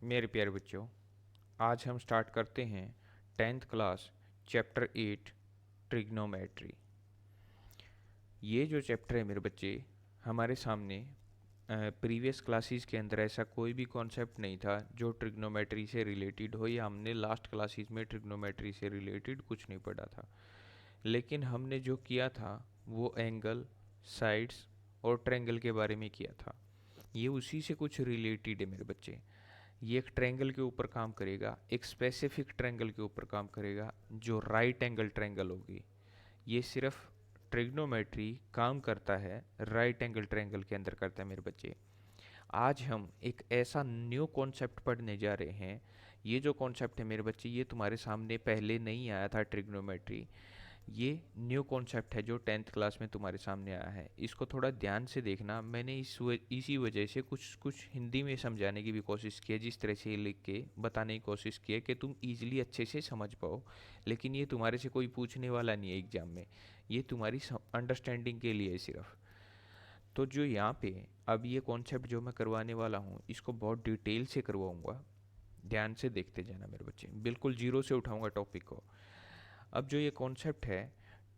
मेरे प्यारे बच्चों, आज हम स्टार्ट करते हैं 10th क्लास चैप्टर 8 ट्रिग्नोमेट्री। ये जो चैप्टर है मेरे बच्चे, हमारे सामने प्रीवियस क्लासेस के अंदर ऐसा कोई भी कॉन्सेप्ट नहीं था जो ट्रिग्नोमेट्री से रिलेटेड हो, या हमने लास्ट क्लासेस में ट्रिग्नोमेट्री से रिलेटेड कुछ नहीं पढ़ा था। लेकिन हमने जो किया था वो एंगल, साइड्स और ट्रायंगल के बारे में किया था। ये उसी से कुछ रिलेटेड है मेरे बच्चे। ये एक ट्रायंगल के ऊपर काम करेगा, एक स्पेसिफिक ट्रायंगल के ऊपर काम करेगा जो राइट एंगल ट्रायंगल होगी। ये सिर्फ ट्रिग्नोमेट्री काम करता है राइट एंगल ट्रायंगल के अंदर करता है मेरे बच्चे। आज हम एक ऐसा न्यू कॉन्सेप्ट पढ़ने जा रहे हैं। ये जो कॉन्सेप्ट है मेरे बच्चे, ये तुम्हारे सामने पहले नहीं आया था ट्रिग्नोमेट्री। ये न्यू कॉन्सेप्ट है जो 10th क्लास में तुम्हारे सामने आया है। इसको थोड़ा ध्यान से देखना। मैंने इसी वजह से कुछ कुछ हिंदी में समझाने की भी कोशिश की है, जिस तरह से लिख के बताने की कोशिश की है कि तुम इजीली अच्छे से समझ पाओ। लेकिन ये तुम्हारे से कोई पूछने वाला नहीं है एग्जाम में, ये तुम्हारी अंडरस्टैंडिंग के लिए है सिर्फ। तो जो यहाँ पे अब ये कॉन्सेप्ट जो मैं करवाने वाला हूँ, इसको बहुत डिटेल से करवाऊँगा। ध्यान से देखते जाना मेरे बच्चे, बिल्कुल जीरो से उठाऊंगा टॉपिक को। अब जो ये कॉन्सेप्ट है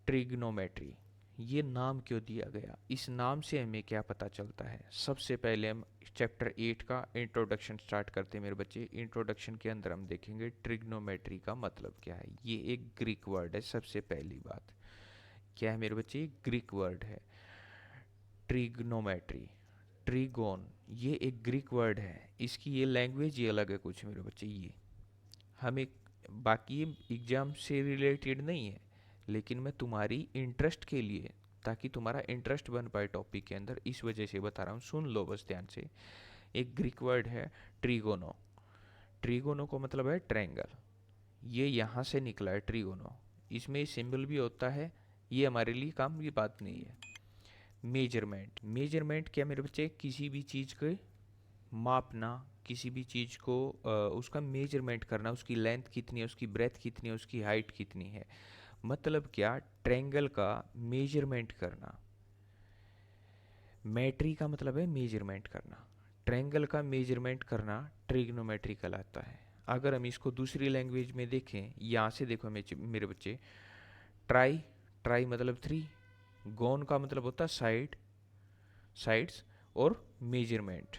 ट्रिग्नोमेट्री, ये नाम क्यों दिया गया, इस नाम से हमें क्या पता चलता है। सबसे पहले हम चैप्टर 8 का इंट्रोडक्शन स्टार्ट करते हैं मेरे बच्चे। इंट्रोडक्शन के अंदर हम देखेंगे ट्रिग्नोमेट्री का मतलब क्या है। ये एक ग्रीक वर्ड है। सबसे पहली बात क्या है मेरे बच्चे, ग्रीक वर्ड है ट्रिग्नोमेट्री। ट्रिगोन, ये एक ग्रीक वर्ड है। इसकी ये लैंग्वेज ही अलग है कुछ मेरे बच्चे। ये हमें बाकी एग्जाम से रिलेटेड नहीं है, लेकिन मैं तुम्हारी इंटरेस्ट के लिए, ताकि तुम्हारा इंटरेस्ट बन पाए टॉपिक के अंदर, इस वजह से बता रहा हूँ। सुन लो बस ध्यान से। एक ग्रीक वर्ड है ट्रिगोनो। ट्रिगोनो को मतलब है ट्रायंगल। ये यहाँ से निकला है ट्रिगोनो। इसमें सिंबल भी होता है। ये हमारे लिए काम की बात नहीं है। मेजरमेंट, मेजरमेंट क्या मेरे बच्चे, किसी भी चीज़ के मापना, किसी भी चीज़ को उसका मेजरमेंट करना, उसकी लेंथ कितनी है, उसकी ब्रेथ कितनी है, उसकी हाइट कितनी है। मतलब क्या, ट्रायंगल का मेजरमेंट करना। मेट्री का मतलब है मेजरमेंट करना। ट्रायंगल का मेजरमेंट करना ट्रिग्नोमेट्री कहलाता है। अगर हम इसको दूसरी लैंग्वेज में देखें, यहाँ से देखो मेरे बच्चे, ट्राई, ट्राई मतलब थ्री, गोन का मतलब होता है साइड, साइड्स, और मेजरमेंट,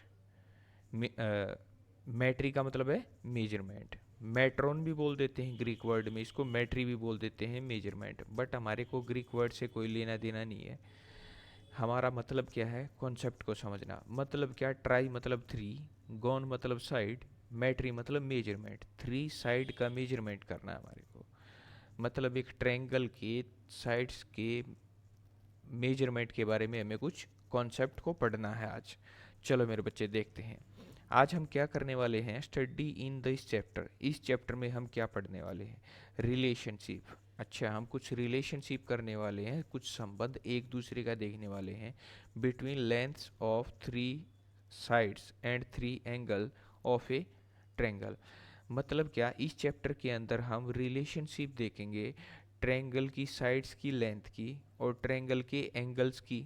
मैट्री का मतलब है मेजरमेंट। मेट्रॉन भी बोल देते हैं ग्रीक वर्ड में इसको, मैट्री भी बोल देते हैं मेजरमेंट। बट हमारे को ग्रीक वर्ड से कोई लेना देना नहीं है। हमारा मतलब क्या है, कॉन्सेप्ट को समझना। मतलब क्या, ट्राई मतलब थ्री, गॉन मतलब साइड, मैट्री मतलब मेजरमेंट। थ्री साइड का मेजरमेंट करना है हमारे को। मतलब एक ट्रायंगल के साइड्स के मेजरमेंट के बारे में हमें कुछ कॉन्सेप्ट को पढ़ना है आज। चलो मेरे बच्चे देखते हैं आज हम क्या करने वाले हैं। स्टडी इन दिस चैप्टर, इस चैप्टर में हम क्या पढ़ने वाले हैं, रिलेशनशिप। अच्छा, हम कुछ रिलेशनशिप करने वाले हैं, कुछ संबंध एक दूसरे का देखने वाले हैं between lengths of three sides and three angle of A triangle. मतलब क्या, इस चैप्टर के अंदर हम रिलेशनशिप देखेंगे ट्रायंगल की साइड्स की लेंथ की और ट्रायंगल के एंगल्स की।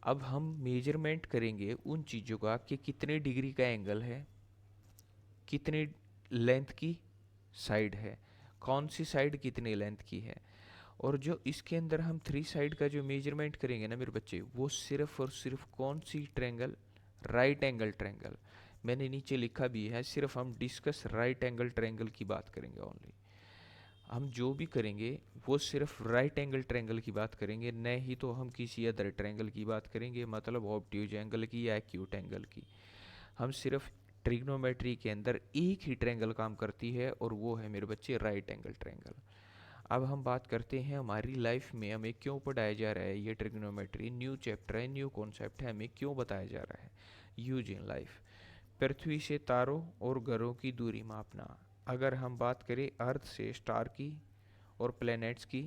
अब हम मेजरमेंट करेंगे उन चीज़ों का कि कितने डिग्री का एंगल है, कितने लेंथ की साइड है, कौन सी साइड कितने लेंथ की है। और जो इसके अंदर हम थ्री साइड का जो मेजरमेंट करेंगे ना मेरे बच्चे, वो सिर्फ और सिर्फ कौन सी ट्रायंगल, राइट एंगल ट्रायंगल। मैंने नीचे लिखा भी है, सिर्फ हम डिस्कस राइट एंगल ट्रायंगल की बात करेंगे ओनली। हम जो भी करेंगे वो सिर्फ राइट एंगल ट्रायंगल की बात करेंगे, न ही तो हम किसी अदर ट्रायंगल की बात करेंगे, मतलब ऑब्ट्यूज एंगल की या एक्यूट एंगल की। हम सिर्फ ट्रिग्नोमेट्री के अंदर एक ही ट्रायंगल काम करती है, और वो है मेरे बच्चे राइट एंगल ट्रायंगल। अब हम बात करते हैं हमारी लाइफ में हमें क्यों पढ़ाया जा रहा है ये ट्रिग्नोमेट्री। न्यू चैप्टर है, न्यू कॉन्सेप्ट है, हमें क्यों बताया जा रहा है। यूज इन लाइफ, पृथ्वी से तारों और ग्रहों की दूरी मापना। अगर हम बात करें अर्थ से स्टार की और प्लैनेट्स की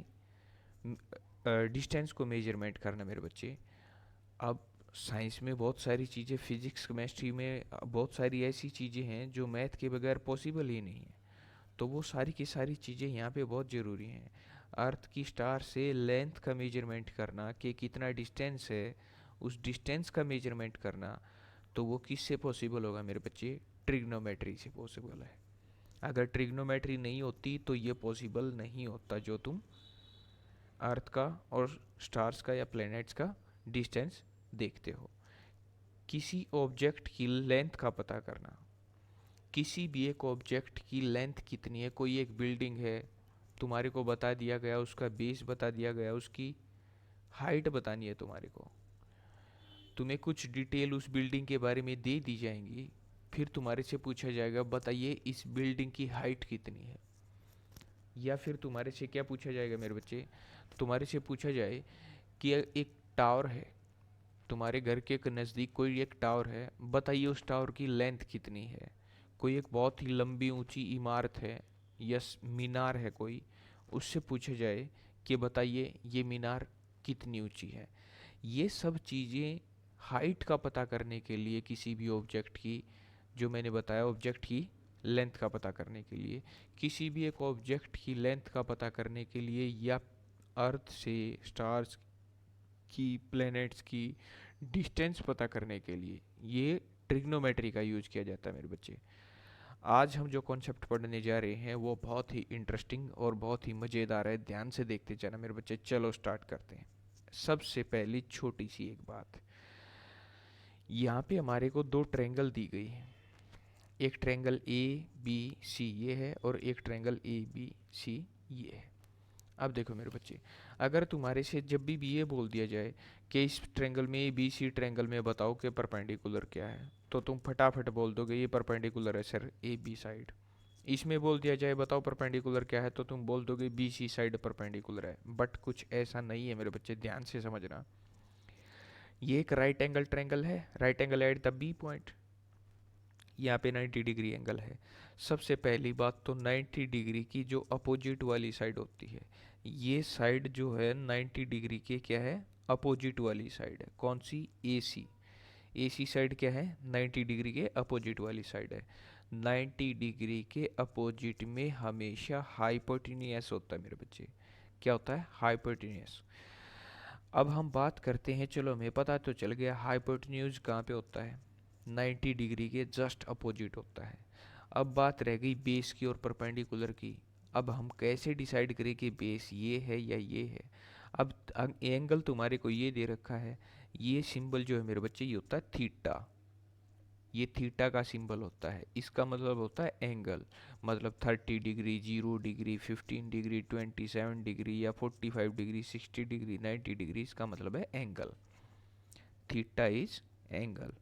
डिस्टेंस को मेजरमेंट करना मेरे बच्चे। अब साइंस में बहुत सारी चीज़ें, फिजिक्स केमिस्ट्री में बहुत सारी ऐसी चीज़ें हैं जो मैथ के बगैर पॉसिबल ही नहीं है। तो वो सारी की सारी चीज़ें यहाँ पे बहुत ज़रूरी हैं। अर्थ की स्टार से लेंथ का मेजरमेंट करना कि कितना डिस्टेंस है, उस डिस्टेंस का मेजरमेंट करना, तो वो किससे पॉसिबल होगा मेरे बच्चे, ट्रिग्नोमेट्री से पॉसिबल है। अगर ट्रिग्नोमेट्री नहीं होती तो ये पॉसिबल नहीं होता जो तुम अर्थ का और स्टार्स का या प्लैनेट्स का डिस्टेंस देखते हो। किसी ऑब्जेक्ट की लेंथ का पता करना, किसी भी एक ऑब्जेक्ट की लेंथ कितनी है, कोई एक बिल्डिंग है, तुम्हारे को बता दिया गया, उसका बेस बता दिया गया, उसकी हाइट बतानी है तुम्हारे को, तुम्हें कुछ डिटेल उस बिल्डिंग के बारे में दे दी जाएंगी, फिर तुम्हारे से पूछा जाएगा बताइए इस बिल्डिंग की हाइट कितनी है। या फिर तुम्हारे से क्या पूछा जाएगा मेरे बच्चे, तुम्हारे से पूछा जाए कि एक टावर है, तुम्हारे घर के नज़दीक कोई एक टावर है, बताइए उस टावर की लेंथ कितनी है। कोई एक बहुत ही लंबी ऊंची इमारत है या मीनार है कोई, उससे पूछा जाए कि बताइए ये मीनार कितनी ऊंची है। ये सब चीज़ें हाइट का पता करने के लिए, किसी भी ऑब्जेक्ट की, जो मैंने बताया ऑब्जेक्ट की लेंथ का पता करने के लिए, किसी भी एक ऑब्जेक्ट की लेंथ का पता करने के लिए, या अर्थ से स्टार्स की, प्लैनेट्स की डिस्टेंस पता करने के लिए ये ट्रिग्नोमेट्री का यूज किया जाता है मेरे बच्चे। आज हम जो कॉन्सेप्ट पढ़ने जा रहे हैं वो बहुत ही इंटरेस्टिंग और बहुत ही मज़ेदार है, ध्यान से देखते जाना मेरे बच्चे। चलो स्टार्ट करते हैं। सबसे पहली छोटी सी एक बात, यहाँ पे हमारे को दो ट्रायंगल दी गई है, एक ट्रायंगल ए बी सी ये है और एक ट्रायंगल ए बी सी ये है। अब देखो मेरे बच्चे, अगर तुम्हारे से जब भी ये बोल दिया जाए कि इस ट्रायंगल में ए बी सी ट्रायंगल में बताओ कि परपेंडिकुलर क्या है, तो तुम फटाफट बोल दोगे ये परपेंडिकुलर है सर ए बी साइड। इसमें बोल दिया जाए बताओ परपेंडिकुलर क्या है, तो तुम बोल दोगे बी सी साइड परपेंडिकुलर है। बट कुछ ऐसा नहीं है मेरे बच्चे, ध्यान से समझना। ये एक राइट एंगल ट्रायंगल है, right angle at the B point, यहाँ पे 90 डिग्री एंगल है। सबसे पहली बात तो 90 डिग्री की जो अपोजिट वाली साइड होती है, ये साइड जो है 90 डिग्री के क्या है, अपोजिट वाली साइड है। कौन सी, ए सी। ए सी साइड क्या है, 90 डिग्री के अपोजिट वाली साइड है। 90 डिग्री के अपोजिट में हमेशा हाइपोटेन्यूस होता है मेरे बच्चे। क्या होता है, हाइपोटेन्यूस। अब हम बात करते हैं, चलो हमें पता तो चल गया हाइपोटेन्यूज कहाँ पे होता है, 90 डिग्री के जस्ट अपोजिट होता है। अब बात रह गई बेस की और परपेंडिकुलर की। अब हम कैसे डिसाइड करें कि बेस ये है या ये है। अब एंगल तुम्हारे को ये दे रखा है, ये सिंबल जो है मेरे बच्चे ये होता है थीटा, ये थीटा का सिंबल होता है। इसका मतलब होता है एंगल, मतलब 30 डिग्री, 0 डिग्री, 15 डिग्री, 27 डिग्री या 45 डिग्री, 60 डिग्री, 90 डिग्री, इसका मतलब है एंगल। Theta is angle.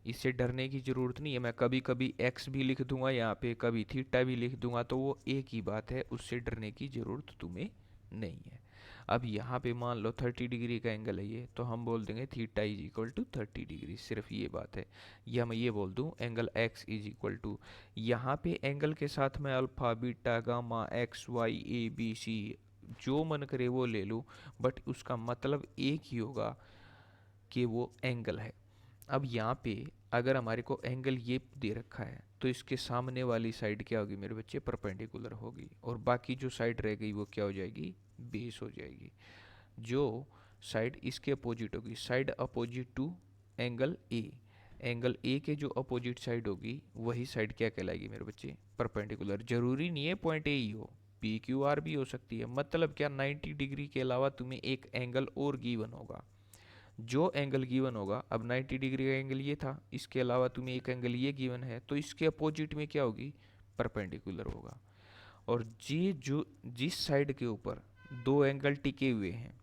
इससे डरने की ज़रूरत नहीं है, मैं कभी कभी एक्स भी लिख दूंगा यहाँ पे, कभी थीटा भी लिख दूंगा, तो वो एक ही बात है, उससे डरने की ज़रूरत तुम्हें नहीं है। अब यहाँ पे मान लो 30 डिग्री का एंगल है ये, तो हम बोल देंगे theta is equal to 30 degree, सिर्फ ये बात है। या मैं ये बोल दूँ angle X is equal to, यहाँ पे एंगल के साथ मैं alpha beta gamma X Y A B C जो मन करे वो ले लूँ, बट उसका मतलब एक ही होगा कि वो एंगल है। अब यहाँ पे अगर हमारे को एंगल ये दे रखा है, तो इसके सामने वाली साइड क्या होगी मेरे बच्चे, परपेंडिकुलर होगी, और बाकी जो साइड रह गई वो क्या हो जाएगी, बेस हो जाएगी। जो साइड इसके अपोजिट होगी, side opposite to angle A, angle A के जो अपोजिट साइड होगी वही साइड क्या कहलाएगी मेरे बच्चे, परपेंडिकुलर। जरूरी नहीं है पॉइंट ए ही हो, पी क्यू आर भी हो सकती है। मतलब क्या, 90 डिग्री के अलावा तुम्हें एक एंगल और गिवन होगा, जो एंगल गिवन होगा, अब 90 डिग्री का एंगल ये था, इसके अलावा तुम्हें एक एंगल ये गिवन है, तो इसके अपोजिट में क्या होगी, परपेंडिकुलर होगा। और जी जो जिस साइड के ऊपर दो एंगल टिके हुए हैं,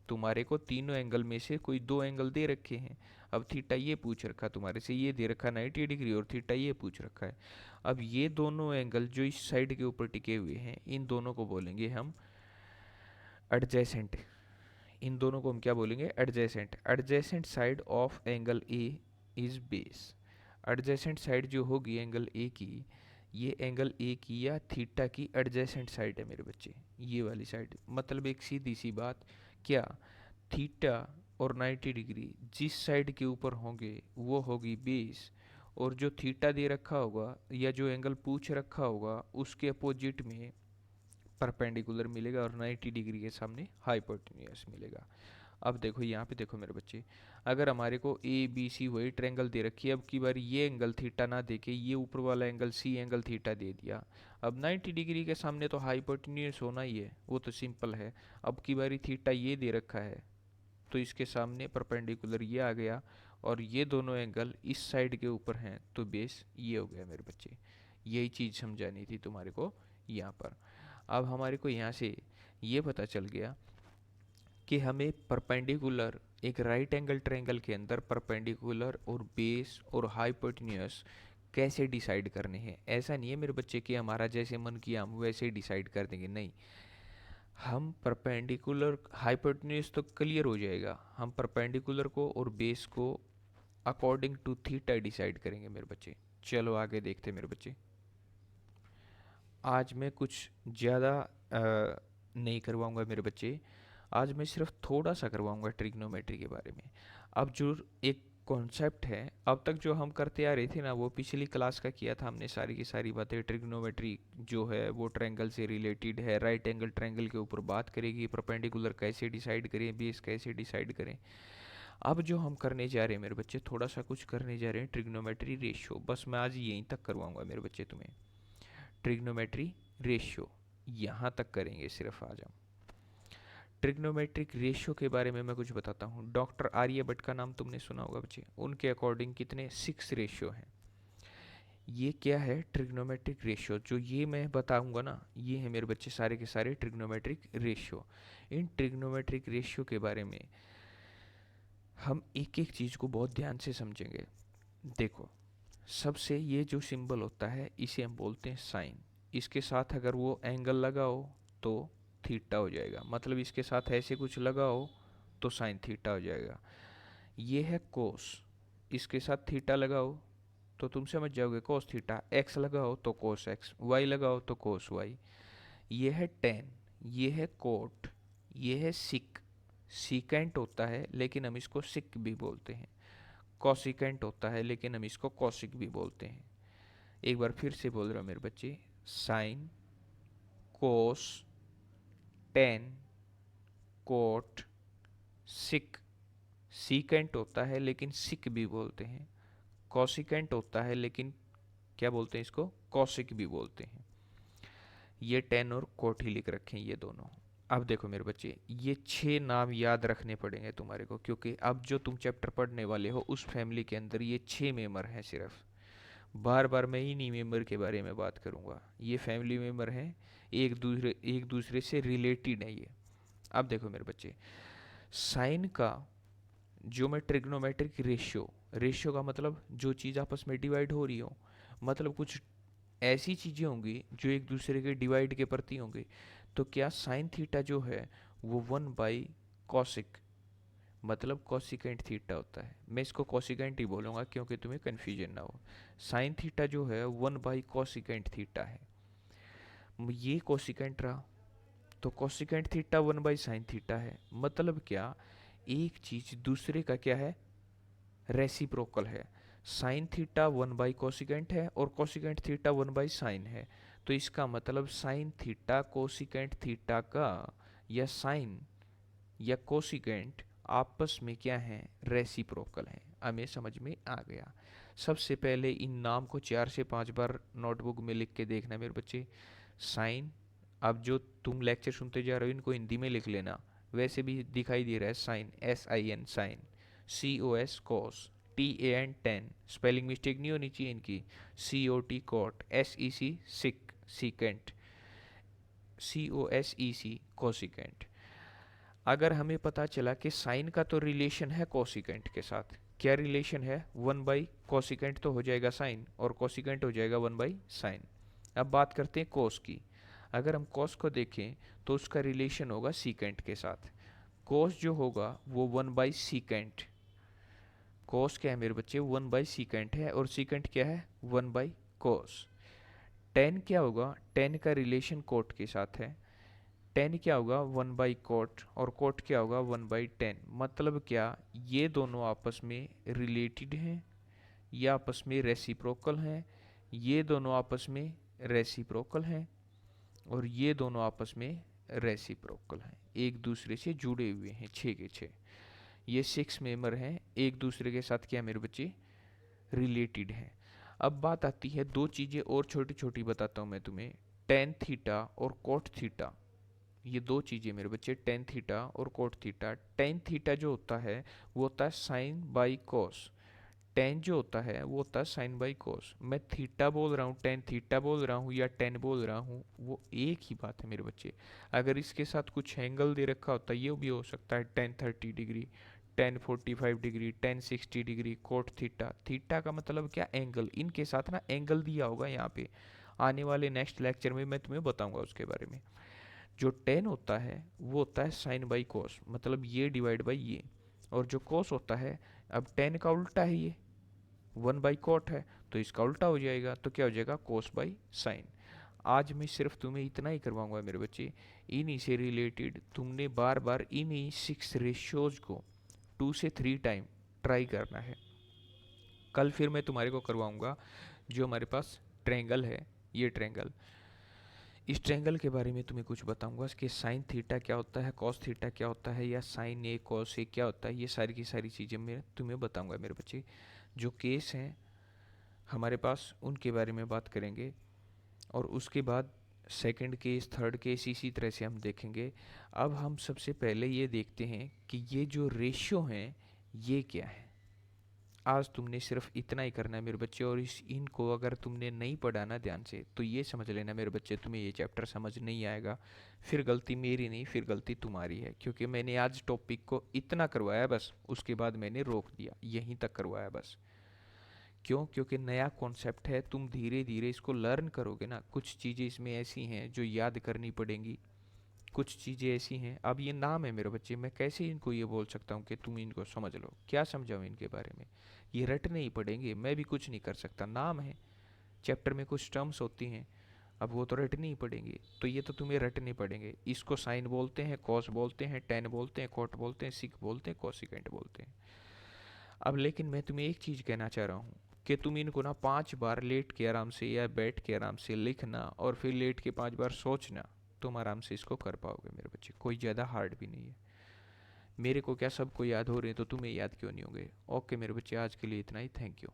तुम्हारे को तीनों एंगल में से कोई दो एंगल दे रखे हैं। अब थीटा ये पूछ रखा तुम्हारे से, ये दे रखा 90 डिग्री, और थीटा ये पूछ रखा है। अब ये दोनों एंगल जो इस साइड के ऊपर टिके हुए हैं, इन दोनों को बोलेंगे हम एडजेसेंट। इन दोनों को हम क्या बोलेंगे, adjacent. Adjacent side of angle A is base. Adjacent side जो होगी एंगल ए की, ये एंगल ए की या थीटा की एडजेसेंट साइड है मेरे बच्चे, ये वाली साइड। मतलब एक सीधी सी बात, क्या, थीटा और 90 डिग्री जिस साइड के ऊपर होंगे वो होगी बेस, और जो थीटा दे रखा होगा या जो एंगल पूछ रखा होगा उसके अपोजिट में परपेंडिकुलर मिलेगा, और 90 डिग्री के सामने हाइपोटेन्यूस मिलेगा। अब देखो यहाँ पे देखो मेरे बच्चे, अगर हमारे को ए बी सी वही ट्रायंगल दे रखी है, अब की बार ये एंगल थीटा ना दे के ये ऊपर वाला एंगल सी एंगल थीटा दे दिया। अब 90 डिग्री के सामने तो हाइपोटेन्यूस होना ही है, वो तो सिंपल है। अब की बारी थीटा ये दे रखा है, तो इसके सामने परपेंडिकुलर ये आ गया, और ये दोनों एंगल इस साइड के ऊपर हैं, तो बेस ये हो गया मेरे बच्चे। यही चीज़ समझानी थी तुम्हारे को यहाँ पर। अब हमारे को यहाँ से ये पता चल गया कि हमें परपेंडिकुलर एक राइट एंगल ट्रायंगल के अंदर परपेंडिकुलर और बेस और हाइपोटेन्यूस कैसे डिसाइड करने हैं। ऐसा नहीं है मेरे बच्चे कि हमारा जैसे मन किया हम वैसे ही डिसाइड कर देंगे, नहीं। हम परपेंडिकुलर हाइपोटेन्यूस तो क्लियर हो जाएगा, हम परपेंडिकुलर को और बेस को अकॉर्डिंग टू थीटा डिसाइड करेंगे मेरे बच्चे। चलो आगे देखते हैं मेरे बच्चे। आज मैं कुछ ज़्यादा नहीं करवाऊंगा मेरे बच्चे, आज मैं सिर्फ थोड़ा सा करवाऊंगा ट्रिग्नोमेट्री के बारे में। अब जो एक कॉन्सेप्ट है, अब तक जो हम करते आ रहे थे ना, वो पिछली क्लास का किया था हमने सारी की सारी बातें। ट्रिग्नोमेट्री जो है वो ट्रायंगल से रिलेटेड है, राइट एंगल ट्रायंगल के ऊपर बात करेगी, परपेंडिकुलर कैसे डिसाइड करें, बेस कैसे डिसाइड करें। अब जो हम करने जा रहे हैं मेरे बच्चे, थोड़ा सा कुछ करने जा रहे हैं ट्रिग्नोमेट्री रेशियो। बस मैं आज यहीं तक करवाऊंगा मेरे बच्चे तुम्हें, ट्रिग्नोमेट्री रेशियो यहाँ तक करेंगे सिर्फ आज हम। ट्रिग्नोमेट्रिक रेशियो के बारे में मैं कुछ बताता हूँ। डॉक्टर आर्यभट्ट का नाम तुमने सुना होगा बच्चे, उनके अकॉर्डिंग कितने 6 रेशियो हैं। ये क्या है ट्रिग्नोमेट्रिक रेशियो, जो ये मैं बताऊंगा ना, ये है मेरे बच्चे सारे के सारे ट्रिग्नोमेट्रिक रेशियो। इन ट्रिग्नोमेट्रिक रेशियो के बारे में हम एक एक चीज़ को बहुत ध्यान से समझेंगे। देखो, सबसे ये जो सिंबल होता है इसे हम बोलते हैं साइन। इसके साथ अगर वो एंगल लगाओ तो थीटा हो जाएगा, मतलब इसके साथ ऐसे कुछ लगाओ तो साइन थीटा हो जाएगा। ये है कोस, इसके साथ थीटा लगाओ तो तुम समझ जाओगे कोस थीटा। एक्स लगाओ तो कोस एक्स, वाई लगाओ तो कोस वाई। ये है टेन, ये है कोट, ये है सिक। सीकेंट होता है लेकिन हम इसको सिक भी बोलते हैं। कॉसिकेंट होता है लेकिन हम इसको कॉसिक भी बोलते हैं। एक बार फिर से बोल रहा हूँ मेरे बच्चे, साइन, कोस, टेन, कोट, सिक। सीकेंट होता है लेकिन सिक भी बोलते हैं। कॉसिकेंट होता है लेकिन क्या बोलते हैं इसको, कॉसिक भी बोलते हैं। ये टेन और कोट ही लिख रखे हैं ये दोनों। अब देखो मेरे बच्चे, ये 6 नाम याद रखने पड़ेंगे तुम्हारे को, क्योंकि अब जो तुम चैप्टर पढ़ने वाले हो उस फैमिली के अंदर ये 6 मेंबर हैं सिर्फ। बार बार मैं इन्हीं मेंबर के बारे में बात करूंगा। ये फैमिली मेंबर हैं, एक दूसरे से रिलेटेड है ये। अब देखो मेरे बच्चे, साइन का जो मैं ट्रिग्नोमेट्रिक रेशियो, रेशियो का मतलब जो चीज़ आपस में डिवाइड हो रही हो, मतलब कुछ ऐसी चीज़ें होंगी जो एक दूसरे के डिवाइड के प्रति होंगे। तो क्या साइन थीटा जो है वो 1/कॉसिक, मतलब कॉसिकेंट थीटा होता है। मैं इसको कॉसिकेंट ही बोलूँगा क्योंकि तुम्हें कन्फ्यूजन ना हो। साइन थीटा जो है 1/कॉसिकेंट थीटा है। ये कॉसिकेंट रहा, तो कॉसिकेंट थीटा 1/साइन थीटा है। मतलब क्या, एक चीज़ दूसरे का क्या है, रेसिप्रोकल है। साइन थीटा 1/कोसिकेंट है और कोसिकेंट थीटा 1/साइन है। तो इसका मतलब साइन थीटा कोसिकेंट थीटा का, या साइन या कोसिकेंट आपस में क्या है, रेसिप्रोकल है। हमें समझ में आ गया। सबसे पहले इन नाम को 4 से 5 बार नोटबुक में लिख के देखना मेरे बच्चे। साइन, अब जो तुम लेक्चर सुनते जा रहे हो इनको हिंदी में लिख लेना, वैसे भी दिखाई दे रहा है साइन, SIN साइन, COS कोस, TAN टेन, स्पेलिंग मिस्टेक नहीं होनी चाहिए इनकी, COT कोट, SEC सिक सीकेंट, COSEC कोसिकेंट। अगर हमें पता चला कि साइन का तो रिलेशन है कोसिकेंट के साथ, क्या रिलेशन है, 1/कोसिकेंट तो हो जाएगा साइन और कोसिकेंट हो जाएगा 1/साइन। अब बात करते हैं कोस की। अगर हम कोस को देखें तो उसका रिलेशन होगा सीकेंट के साथ। कोस जो होगा वो 1/सीकेंट, कोस क्या है मेरे बच्चे, 1/सीकेंट है, और सीकेंट क्या है, 1/कोस। टेन क्या होगा, टेन का रिलेशन कोट के साथ है। टेन क्या होगा, 1/कोट, और कोट क्या होगा, 1/10। मतलब क्या, ये दोनों आपस में रिलेटेड हैं, ये आपस में रेसिप्रोकल हैं, ये दोनों आपस में रेसिप्रोकल हैं, और ये दोनों आपस में रेसिप्रोकल हैं, एक दूसरे से जुड़े हुए हैं, 6 के 6। ये 6 मेंबर हैं, एक दूसरे के साथ क्या मेरे बच्चे, रिलेटेड हैं। अब बात आती है दो चीज़ें और छोटी छोटी बताता हूँ मैं तुम्हें, टेन थीटा और कोट थीटा। ये दो चीज़ें मेरे बच्चे, टेन थीटा और कोट थीटा। टेन थीटा जो होता है वो होता है साइन बाई कोस, टेन जो होता है वो होता है साइन बाई कोस। मैं थीटा बोल रहा हूँ, टेन थीटा बोल रहा हूँ या टेन बोल रहा हूँ, वो एक ही बात है मेरे बच्चे। अगर इसके साथ कुछ एंगल दे रखा होता है, ये भी हो सकता है ten 30 degree, ten 45 degree, ten 60 degree, cot theta. Theta का मतलब क्या, एंगल। इनके साथ ना एंगल दिया होगा यहाँ पे, आने वाले नेक्स्ट लेक्चर में मैं तुम्हें बताऊंगा उसके बारे में। जो टेन होता है वो होता है साइन बाई कोस, मतलब ये डिवाइड बाई ये। और जो कोस होता है, अब टेन का उल्टा है ये, वन बाई कॉट है, तो इसका उल्टा हो जाएगा, तो क्या हो जाएगा, कोस बाई साइन। आज मैं सिर्फ तुम्हें इतना ही करवाऊंगा मेरे बच्चे, इन्हीं से रिलेटेड तुमने बार बार इन्हीं 6 रेशियोज को 2 से 3 टाइम ट्राई करना है। कल फिर मैं तुम्हारे को करवाऊंगा जो हमारे पास ट्रेंगल है, ये ट्रेंगल, इस ट्रेंगल के बारे में तुम्हें कुछ बताऊंगा कि साइन थीटा क्या होता है, कॉस थीटा क्या होता है, या साइन ए कॉस ए क्या होता है। ये सारी की सारी चीज़ें मैं तुम्हें बताऊंगा मेरे बच्चे। जो केस हैं हमारे पास उनके बारे में बात करेंगे, और उसके बाद सेकंड केस, थर्ड केस, इसी तरह से हम देखेंगे। अब हम सबसे पहले ये देखते हैं कि ये जो रेशियो हैं ये क्या है। आज तुमने सिर्फ इतना ही करना है मेरे बच्चे, और इनको अगर तुमने नहीं पढ़ा ना ध्यान से, तो ये समझ लेना मेरे बच्चे, तुम्हें ये चैप्टर समझ नहीं आएगा। फिर गलती मेरी नहीं, फिर गलती तुम्हारी है, क्योंकि मैंने आज टॉपिक को इतना करवाया बस, उसके बाद मैंने रोक दिया, यहीं तक करवाया बस। क्यों, क्योंकि नया कॉन्सेप्ट है, तुम धीरे धीरे इसको लर्न करोगे ना। कुछ चीज़ें इसमें ऐसी हैं जो याद करनी पड़ेंगी, कुछ चीज़ें ऐसी हैं, अब ये नाम है मेरे बच्चे, मैं कैसे इनको ये बोल सकता हूँ कि तुम इनको समझ लो, क्या समझाऊँ इनके बारे में। ये रटने ही पड़ेंगे, मैं भी कुछ नहीं कर सकता, नाम है। चैप्टर में कुछ टर्म्स होती हैं, अब वो तो रटनी ही पड़ेंगी, तो ये तो तुम्हें रटने पड़ेंगे। इसको साइन बोलते हैं, कॉस बोलते हैं, टेन बोलते हैं, कोट बोलते हैं, सिक बोलते हैं, कोसिकेंट बोलते हैं। अब लेकिन मैं तुम्हें एक चीज़ कहना चाह रहा हूँ कि तुम इनको ना 5 बार लेट के आराम से या बैठ के आराम से लिखना, और फिर लेट के 5 बार सोचना, तुम आराम से इसको कर पाओगे मेरे बच्चे। कोई ज़्यादा हार्ड भी नहीं है। मेरे को क्या सबको याद हो रहे हैं, तो तुम्हें याद क्यों नहीं होंगे। ओके मेरे बच्चे, आज के लिए इतना ही, थैंक यू।